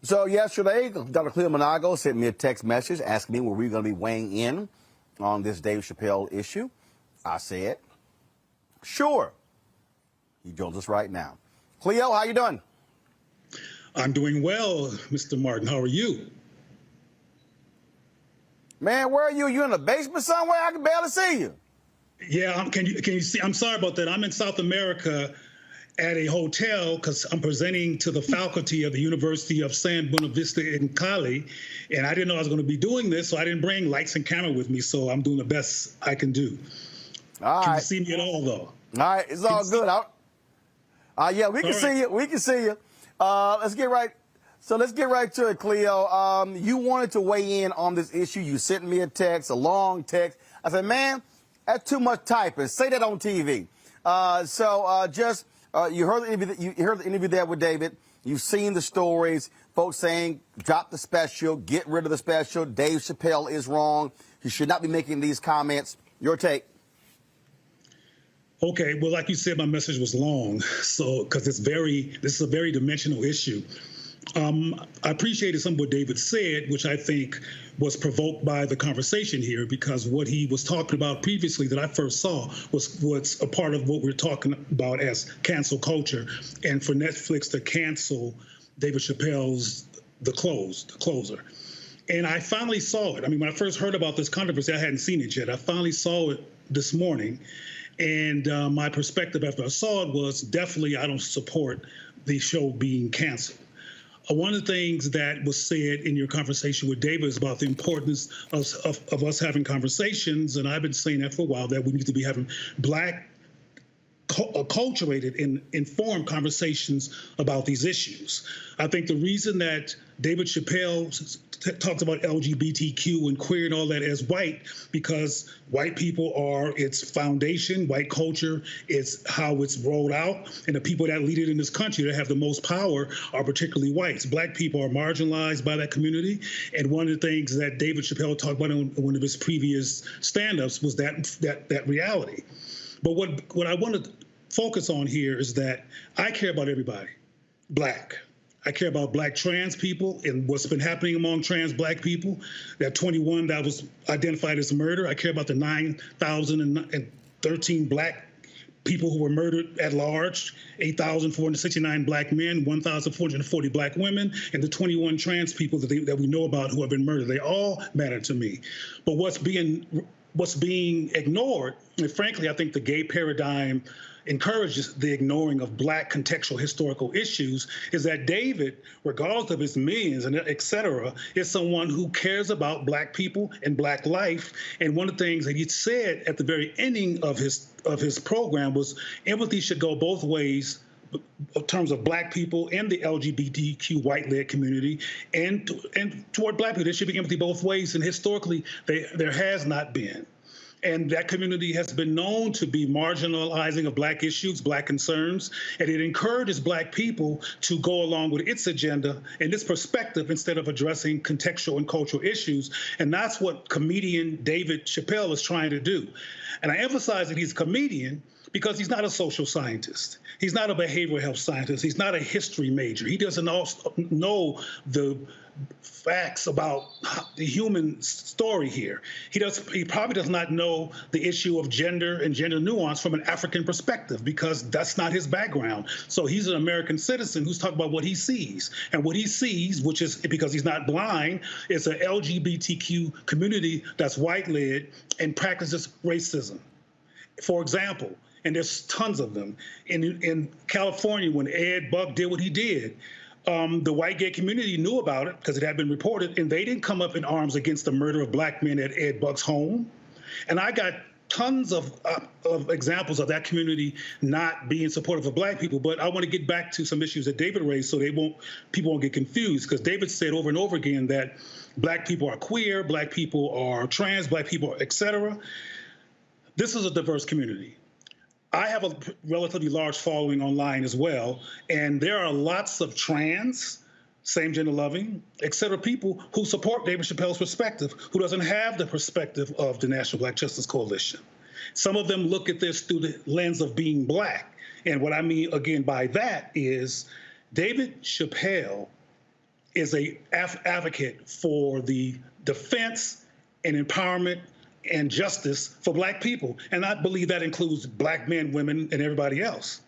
So yesterday, Dr. Cleo Manago sent me a text message asking me were we going to be weighing in on this Dave Chappelle issue. I said, sure. He joins us right now. Cleo, how you doing? I'm doing well, Mr. Martin. How are you? Man, where are you? You in the basement somewhere? I can barely see you. Yeah, can you see? I'm sorry about that. I'm in South America at a hotel because I'm presenting to the faculty of the University of San Buenavista in Cali, and I didn't know I was going to be doing this, so I didn't bring lights and camera with me, so I'm doing the best I can do. All Can right. you see me at all, though? All right, it's all good. Yeah, we can see you. We can see you. Let's get right to it, Cleo. You wanted to weigh in on this issue. You sent me a text, a long text. I said, man, that's too much typing. Say that on TV. You heard the interview there with David. You've seen the stories. Folks saying, drop the special, get rid of the special. Dave Chappelle is wrong. He should not be making these comments. Your take. Okay, well, like you said, my message was long, so because this is a very dimensional issue. I appreciated some of what David said, which I think was provoked by the conversation here, because what he was talking about previously that I first saw was a part of what we're talking about as cancel culture, and for Netflix to cancel David Chappelle's The Closer. And I finally saw it. I mean, when I first heard about this controversy, I hadn't seen it yet. I finally saw it this morning. And my perspective after I saw it was definitely I don't support the show being canceled. One of the things that was said in your conversation with David is about the importance of us having conversations, and I've been saying that for a while, that we need to be having Black, acculturated and informed conversations about these issues. I think the reason that David Chappelle talks about LGBTQ and queer and all that as white, because white people are its foundation, white culture is how it's rolled out, and the people that lead it in this country that have the most power are particularly whites. Black people are marginalized by that community, and one of the things that David Chappelle talked about in one of his previous stand-ups was that reality. But what I want to focus on here is that I care about everybody, Black. I care about Black trans people and what's been happening among trans Black people. That 21 that was identified as murder. I care about the 9,013 Black people who were murdered at large, 8,469 Black men, 1,440 Black women, and the 21 trans people that we know about who have been murdered. They all matter to me. But what's being ignored, and frankly, I think the gay paradigm encourages the ignoring of Black contextual historical issues, is that David, regardless of his millions and et cetera, is someone who cares about Black people and Black life. And one of the things that he said at the very ending of his program was empathy should go both ways in terms of Black people and the LGBTQ white-led community, and toward Black people. There should be empathy both ways, and historically there has not been. And that community has been known to be marginalizing of Black issues, Black concerns, and it encourages Black people to go along with its agenda and its perspective instead of addressing contextual and cultural issues. And that's what comedian David Chappelle is trying to do. And I emphasize that he's a comedian because he's not a social scientist. He's not a behavioral health scientist. He's not a history major. He doesn't know the facts about the human story here. He probably does not know the issue of gender and gender nuance from an African perspective, because that's not his background. So he's an American citizen who's talking about what he sees. And what he sees, which is because he's not blind, is an LGBTQ community that's white-led and practices racism. For example, and there's tons of them, in California, when Ed Buck did what he did, the white gay community knew about it because it had been reported, and they didn't come up in arms against the murder of Black men at Ed Buck's home. And I got tons of examples of that community not being supportive of Black people. But I want to get back to some issues that David raised so people won't get confused, because David said over and over again that Black people are queer, Black people are trans, Black people, et cetera. This is a diverse community. I have a relatively large following online as well, and there are lots of trans, same-gender loving, et cetera, people who support David Chappelle's perspective, who doesn't have the perspective of the National Black Justice Coalition. Some of them look at this through the lens of being Black. And what I mean, again, by that is David Chappelle is a advocate for the defense and empowerment and justice for Black people. And I believe that includes Black men, women, and everybody else.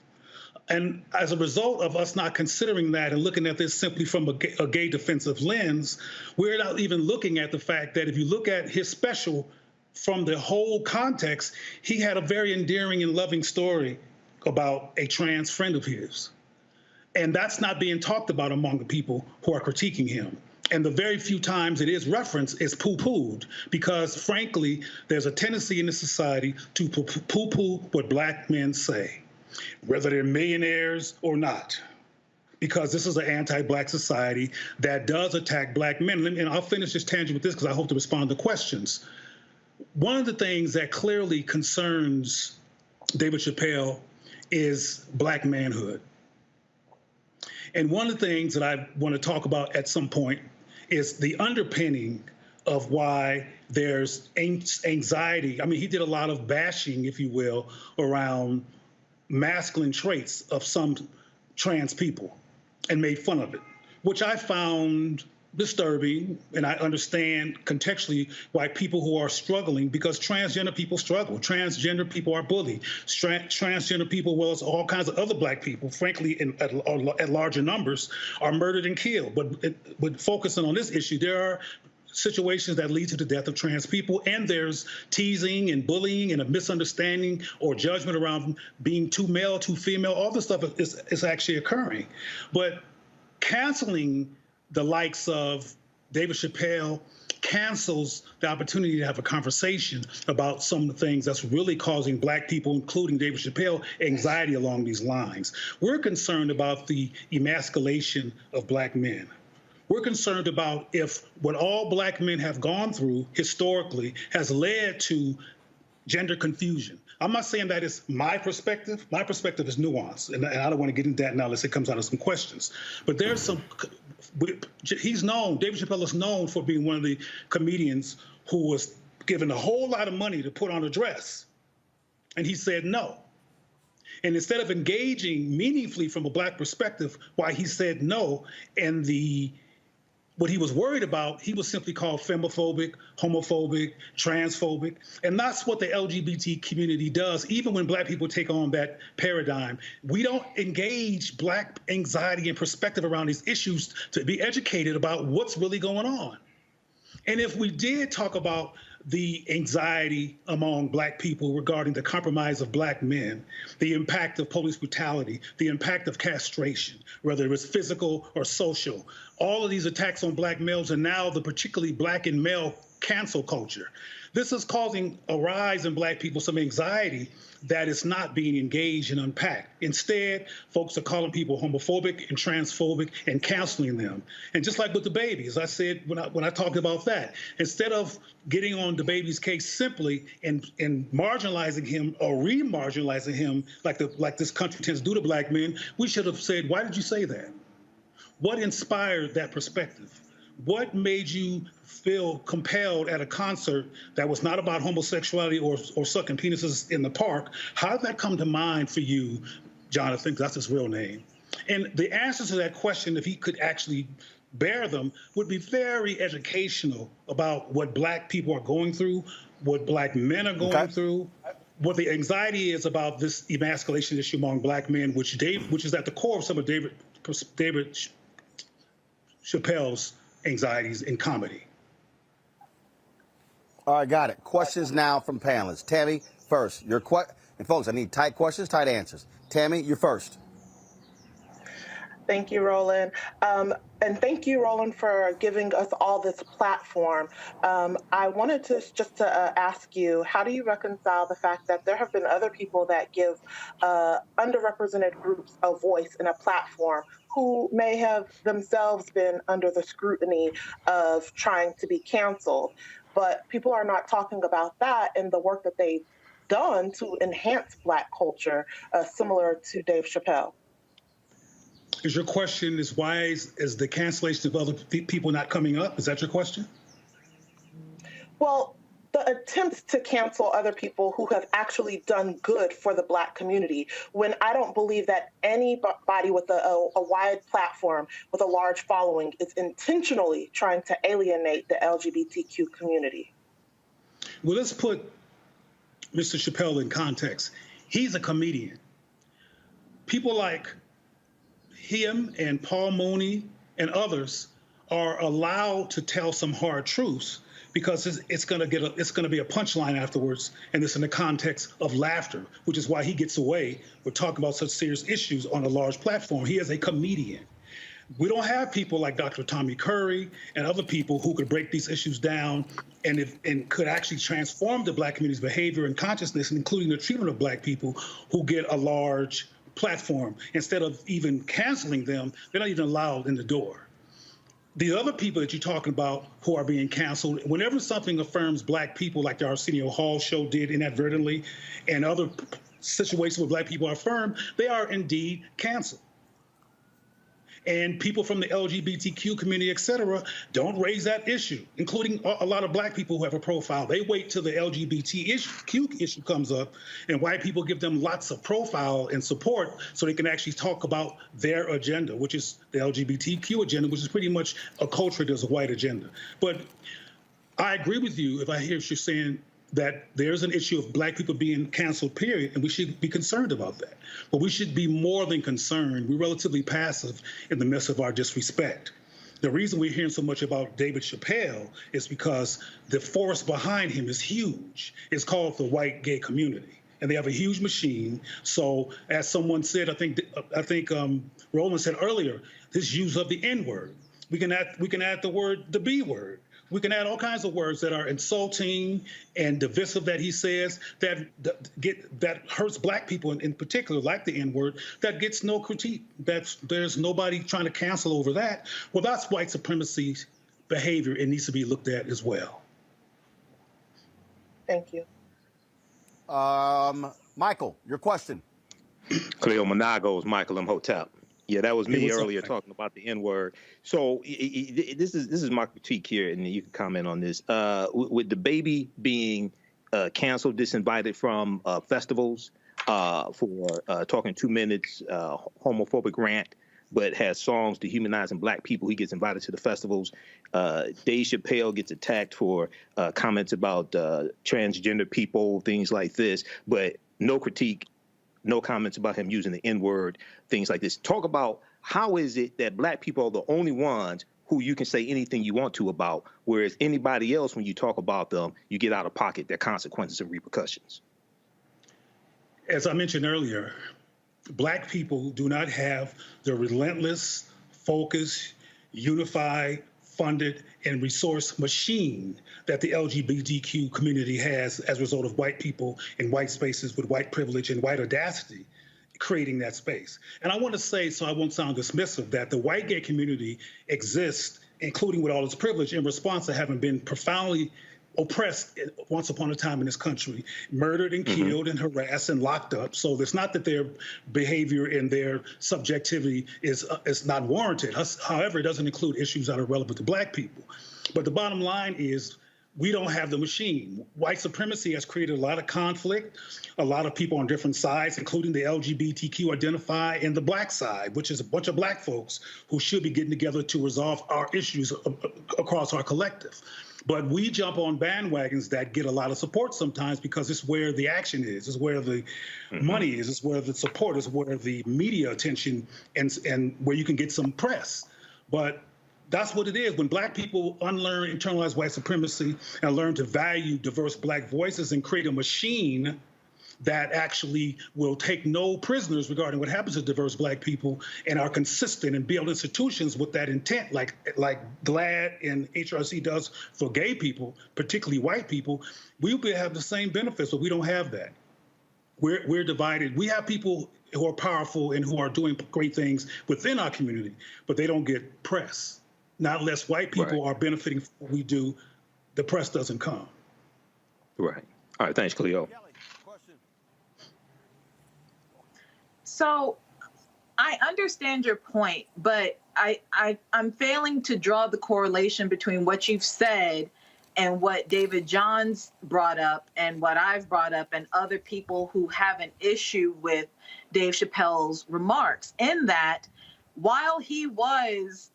And as a result of us not considering that and looking at this simply from a gay defensive lens, we're not even looking at the fact that if you look at his special from the whole context, he had a very endearing and loving story about a trans friend of his. And that's not being talked about among the people who are critiquing him. And the very few times it is referenced is poo-pooed, because frankly, there's a tendency in this society to poo-poo what Black men say, whether they're millionaires or not, because this is an anti-Black society that does attack Black men. And I'll finish this tangent with this because I hope to respond to questions. One of the things that clearly concerns David Chappelle is Black manhood. And one of the things that I want to talk about at some point is the underpinning of why there's anxiety. I mean, he did a lot of bashing, if you will, around masculine traits of some trans people and made fun of it, which I found disturbing. And I understand contextually why people who are struggling, because transgender people struggle. Transgender people are bullied. Transgender people, well as all kinds of other Black people, frankly, at larger numbers, are murdered and killed. But focusing on this issue, there are situations that lead to the death of trans people, and there's teasing and bullying and a misunderstanding or judgment around being too male, too female. All this stuff is actually occurring. But canceling the likes of David Chappelle cancels the opportunity to have a conversation about some of the things that's really causing Black people, including David Chappelle, anxiety along these lines. We're concerned about the emasculation of Black men. We're concerned about if what all Black men have gone through historically has led to gender confusion. I'm not saying that is my perspective. My perspective is nuanced, and I don't want to get into that now unless it comes out of some questions. But there's some, he's known, David Chappelle is known for being one of the comedians who was given a whole lot of money to put on a dress, and he said no. And instead of engaging meaningfully from a Black perspective why he said no, and what he was worried about, he was simply called femophobic, homophobic, transphobic. And that's what the LGBT community does. Even when Black people take on that paradigm, we don't engage Black anxiety and perspective around these issues to be educated about what's really going on. And if we did talk about the anxiety among Black people regarding the compromise of Black men, the impact of police brutality, the impact of castration, whether it was physical or social, all of these attacks on Black males, and now the particularly Black and male cancel culture. This is causing a rise in Black people, some anxiety that is not being engaged and unpacked. Instead, folks are calling people homophobic and transphobic and canceling them. And just like with DaBaby, as I said when I talked about that, instead of getting on DaBaby's case simply and marginalizing him or re-marginalizing him like this country tends to do to Black men, we should have said, why did you say that? What inspired that perspective? What made you feel compelled at a concert that was not about homosexuality or sucking penises in the park? How did that come to mind for you, Jonathan? That's his real name. And the answers to that question, if he could actually bear them, would be very educational about what Black people are going through, what Black men are going through, what the anxiety is about this emasculation issue among Black men, which is at the core of some of David Chappelle's anxieties in comedy. All right, got it. Questions now from panelists. Tammy, first. And folks, I need tight questions, tight answers. Tammy, you're first. Thank you, Roland. And thank you, Roland, for giving us all this platform. I wanted to ask you, how do you reconcile the fact that there have been other people that give underrepresented groups a voice and a platform who may have themselves been under the scrutiny of trying to be canceled, but people are not talking about that and the work that they've done to enhance Black culture, similar to Dave Chappelle? Is your question is why is the cancellation of other people not coming up? Is that your question? Well, the attempts to cancel other people who have actually done good for the Black community, when I don't believe that anybody with a wide platform, with a large following, is intentionally trying to alienate the LGBTQ community. Well, let's put Mr. Chappelle in context. He's a comedian. People like him and Paul Mooney and others are allowed to tell some hard truths because it's going to be a punchline afterwards, and it's in the context of laughter, which is why he gets away with talking about such serious issues on a large platform. He is a comedian. We don't have people like Dr. Tommy Curry and other people who could break these issues down and could actually transform the Black community's behavior and consciousness, including the treatment of Black people who get a large platform. Instead of even canceling them, they're not even allowed in the door. The other people that you're talking about who are being canceled, whenever something affirms Black people, like the Arsenio Hall show did inadvertently, and other situations where Black people are affirmed, they are indeed canceled. And people from the LGBTQ community, et cetera, don't raise that issue, including a lot of Black people who have a profile. They wait till the LGBTQ issue comes up, and white people give them lots of profile and support so they can actually talk about their agenda, which is the LGBTQ agenda, which is pretty much acculturated as a white agenda. But I agree with you if I hear what you're saying, that there's an issue of Black people being canceled, period, and we should be concerned about that. But we should be more than concerned. We're relatively passive in the midst of our disrespect. The reason we're hearing so much about David Chappelle is because the force behind him is huge. It's called the white gay community, and they have a huge machine. So as someone said, I think Roland said earlier, this use of the N-word. We can add the word, the B word. We can add all kinds of words that are insulting and divisive that he says that hurts Black people in particular, like the N-word, that gets no critique. There's nobody trying to cancel over that. Well, that's white supremacy behavior. It needs to be looked at as well. Thank you. Michael, your question. Cleo Manago is Michael Imhotep. Yeah, that was me earlier talking about the N-word. So this is my critique here, and you can comment on this. With DaBaby being canceled, disinvited from festivals for talking 2 minutes, homophobic rant, but has songs dehumanizing Black people. He gets invited to the festivals. Dave Chappelle gets attacked for comments about transgender people, things like this, but no critique. No comments about him using the N-word, things like this. Talk about how is it that Black people are the only ones who you can say anything you want to about, whereas anybody else, when you talk about them, you get out of pocket their consequences and repercussions. As I mentioned earlier, Black people do not have the relentless, focused, unified, funded, and resource machine that the LGBTQ community has as a result of white people in white spaces with white privilege and white audacity creating that space. And I want to say, so I won't sound dismissive, that the white gay community exists, including with all its privilege, in response to having been profoundly oppressed once upon a time in this country, murdered and killed and harassed and locked up. So it's not that their behavior and their subjectivity is not warranted. However, it doesn't include issues that are relevant to Black people. But the bottom line is we don't have the machine. White supremacy has created a lot of conflict, a lot of people on different sides, including the LGBTQ identify and the Black side, which is a bunch of Black folks who should be getting together to resolve our issues across our collective. But we jump on bandwagons that get a lot of support sometimes because it's where the action is, it's where the money is, it's where the support is, where the media attention and where you can get some press. But that's what it is. When Black people unlearn internalized white supremacy and learn to value diverse Black voices and create a machine that actually will take no prisoners regarding what happens to diverse Black people and are consistent and build institutions with that intent, like GLAAD and HRC does for gay people, particularly white people, we will have the same benefits, but we don't have that. We're divided. We have people who are powerful and who are doing great things within our community, but they don't get press. Not unless white people are benefiting from what we do, the press doesn't come. Right. All right. Thanks, Cleo. So I understand your point, but I'm failing to draw the correlation between what you've said and what David Johns brought up and what I've brought up and other people who have an issue with Dave Chappelle's remarks, in that while he was,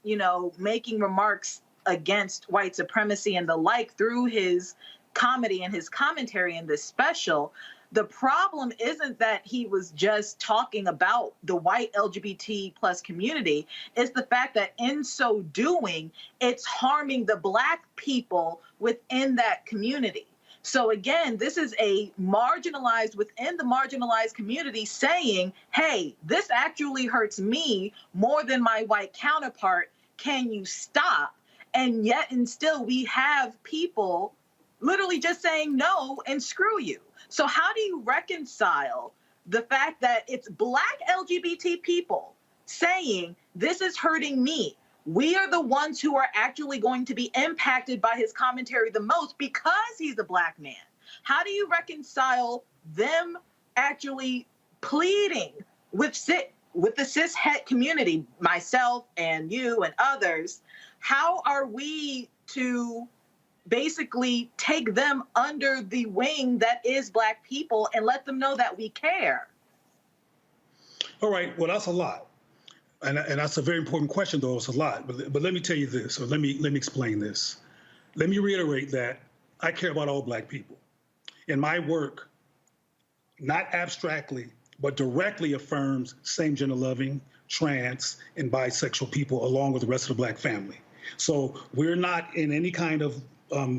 making remarks against white supremacy and the like through his comedy and his commentary in this special, the problem isn't that he was just talking about the white LGBT plus community. It's the fact that in so doing, it's harming the Black people within that community. So again, this is a marginalized within the marginalized community saying, hey, this actually hurts me more than my white counterpart. Can you stop? And yet and still we have people literally just saying no and screw you. So how do you reconcile the fact that it's Black LGBT people saying this is hurting me? We are the ones who are actually going to be impacted by his commentary the most because he's a Black man. How do you reconcile them actually pleading with the cis het community, myself and you and others? How are we to basically take them under the wing that is Black people and let them know that we care? All right, well, that's a lot. And that's a very important question, though. It's a lot. But let me tell you this, or let me explain this. Let me reiterate that I care about all Black people. And my work, not abstractly, but directly affirms same-gender loving, trans, and bisexual people, along with the rest of the Black family. So we're not in any kind of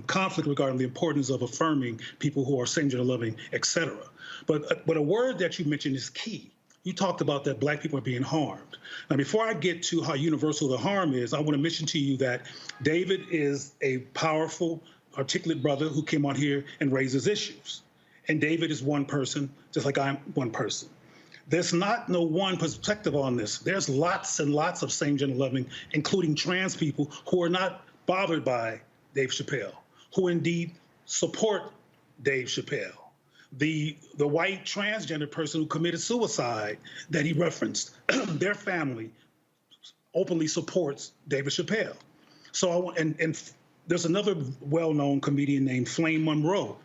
conflict regarding the importance of affirming people who are same-gender loving, et cetera. But a word that you mentioned is key. You talked about that Black people are being harmed. Now, before I get to how universal the harm is, I want to mention to you that David is a powerful, articulate brother who came on here and raises issues. And David is one person, just like I'm one person. There's not no one perspective on this. There's lots and lots of same-gender loving, including trans people, who are not bothered by Dave Chappelle, who indeed support Dave Chappelle. The white transgender person who committed suicide that he referenced, their family openly supports David Chappelle. So, and there's another well-known comedian named Flame Monroe,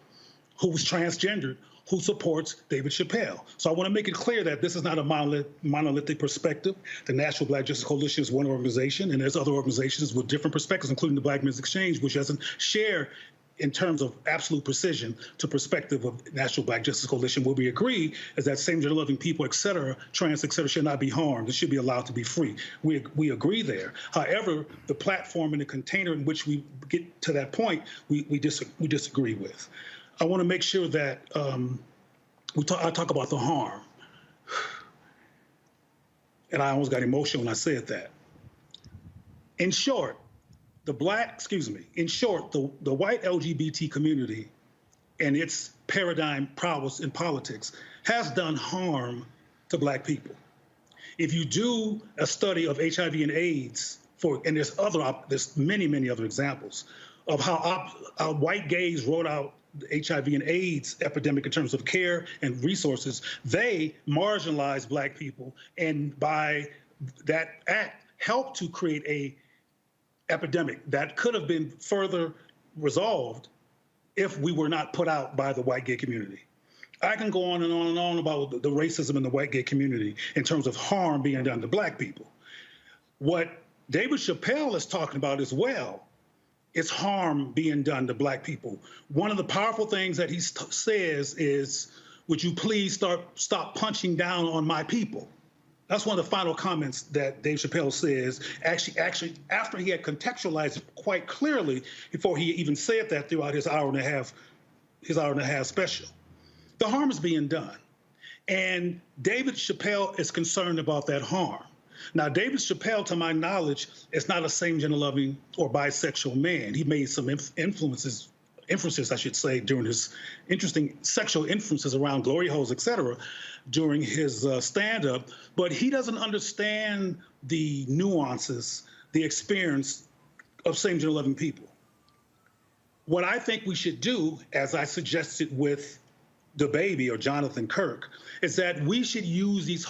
who's transgendered, who supports David Chappelle. So I want to make it clear that this is not a monolithic perspective. The National Black Justice Coalition is one organization, and there's other organizations with different perspectives, including the Black Men's Xchange, which doesn't share in terms of absolute precision to perspective of National Black Justice Coalition. What we agree is that same-gender loving people, et cetera, trans, et cetera, should not be harmed. It should be allowed to be free. We agree there. However, the platform and the container in which we get to that point, we disagree with. I want to make sure that I talk about the harm. And I almost got emotional when I said that. In short, the white LGBT community and its paradigm prowess in politics has done harm to Black people. If you do a study of HIV and AIDS, and there's many, many other examples of how white gays wrote out the HIV and AIDS epidemic in terms of care and resources, they marginalized Black people, and by that act helped to create a epidemic that could have been further resolved if we were not put out by the white gay community. I can go on and on and on about the racism in the white gay community in terms of harm being done to Black people. What David Chappelle is talking about as well is harm being done to Black people. One of the powerful things that he says is, would you please stop punching down on my people? That's one of the final comments that Dave Chappelle says, actually after he had contextualized it quite clearly before he even said that throughout his hour and a half special. The harm is being done. And David Chappelle is concerned about that harm. Now, David Chappelle, to my knowledge, is not a same-gender loving or bisexual man. He made some inferences, I should say, during his interesting sexual inferences around glory holes, et cetera, during his stand-up. But he doesn't understand the nuances, the experience of same-gender loving people. What I think we should do, as I suggested with DaBaby or Jonathan Kirk, is that we should use these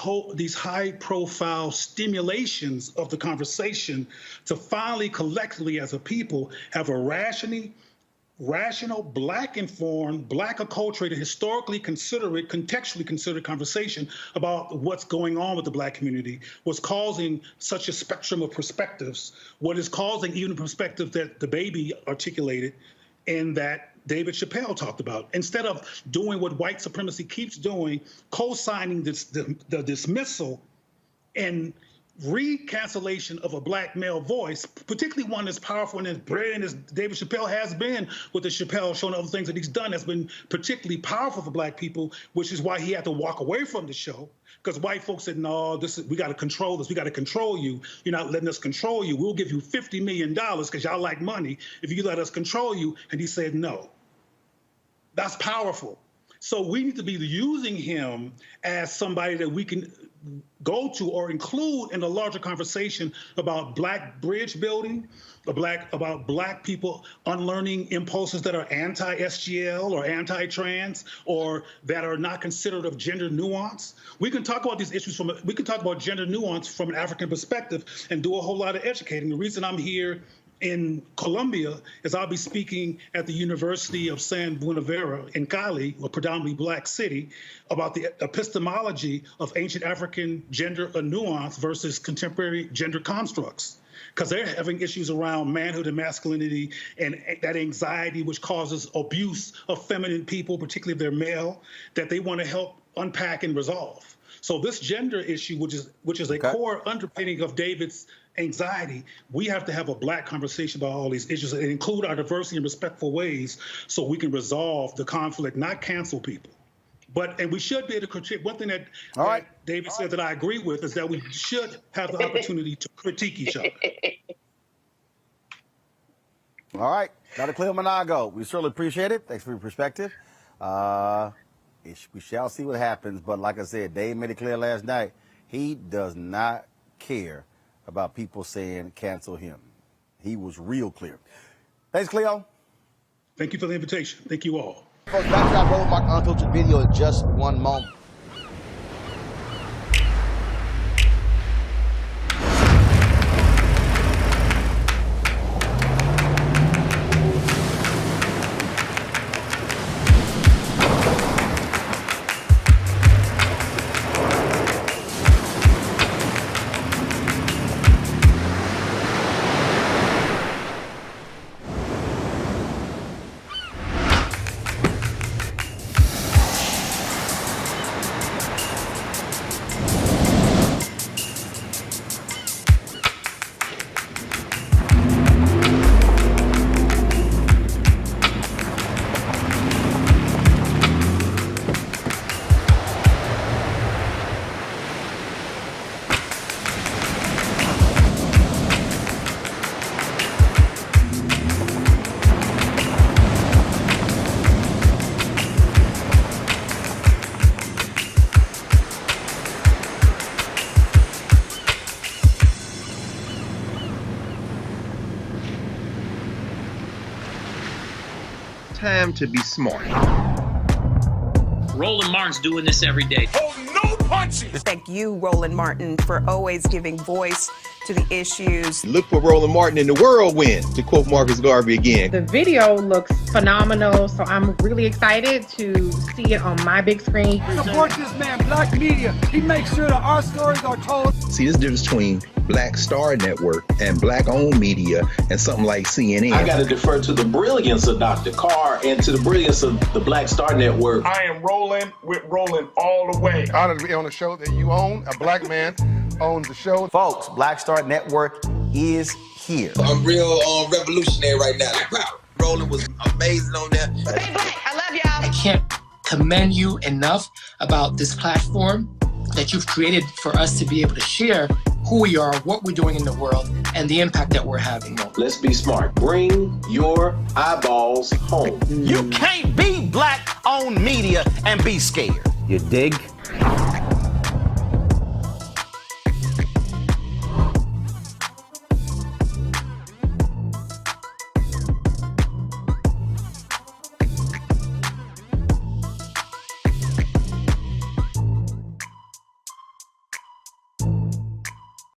high-profile stimulations of the conversation to finally, collectively, as a people, have a rationing, rational, Black-informed, Black-acculturated, historically considerate, contextually considered conversation about what's going on with the Black community, what's causing such a spectrum of perspectives, what is causing even the perspective that DaBaby articulated and that David Chappelle talked about. Instead of doing what white supremacy keeps doing, co-signing the dismissal and re-cancellation of a Black male voice, particularly one as powerful and as brilliant as David Chappelle has been with the Chappelle show and other things that he's done, has been particularly powerful for Black people, which is why he had to walk away from the show, because white folks said, no, we got to control this. We got to control you. You're not letting us control you. We'll give you $50 million because y'all like money if you let us control you. And he said, no. That's powerful. So we need to be using him as somebody that we can go to or include in a larger conversation about Black bridge building, about Black people unlearning impulses that are anti-SGL or anti-trans or that are not considerate of gender nuance. We can talk about these issues we can talk about gender nuance from an African perspective and do a whole lot of educating. The reason I'm here in Colombia is I'll be speaking at the University of San Buenaventura in Cali, a predominantly Black city, about the epistemology of ancient African gender nuance versus contemporary gender constructs. Because they're having issues around manhood and masculinity and that anxiety which causes abuse of feminine people, particularly if they're male, that they want to help unpack and resolve. So this gender issue, which is a core underpinning of David's anxiety, we have to have a Black conversation about all these issues and include our diversity in respectful ways so we can resolve the conflict, not cancel people. And we should be able to critique. One thing that David said that I agree with is that we should have the opportunity to critique each other. All right, Dr. Cleo Manago, we certainly appreciate it. Thanks for your perspective. We shall see what happens, but like I said, Dave made it clear last night, he does not care about people saying cancel him. He was real clear. Thanks, Cleo. Thank you for the invitation. Thank you all. Folks, back to that Roland Martin Unfiltered video in just one moment. Time to be smart. Roland Martin's doing this every day. Oh, no punches! Thank you, Roland Martin, for always giving voice to the issues. Look for Roland Martin in the whirlwind, to quote Marcus Garvey again. The video looks phenomenal, so I'm really excited to see it on my big screen. Support this man, Black media. He makes sure that our stories are told. See, there's a difference between Black Star Network and Black-owned media and something like CNN. I got to defer to the brilliance of Dr. Carr and to the brilliance of the Black Star Network. I am rolling with Roland all the way. Honored to be on a show that you own. A Black man owns the show. Folks, Black Star Network is here. I'm real revolutionary right now. Roland was amazing on there. Stay Black. I love y'all. I can't commend you enough about this platform that you've created for us to be able to share who we are, what we're doing in the world, and the impact that we're having. Let's be smart. Bring your eyeballs home. You can't be Black-owned media and be scared. You dig?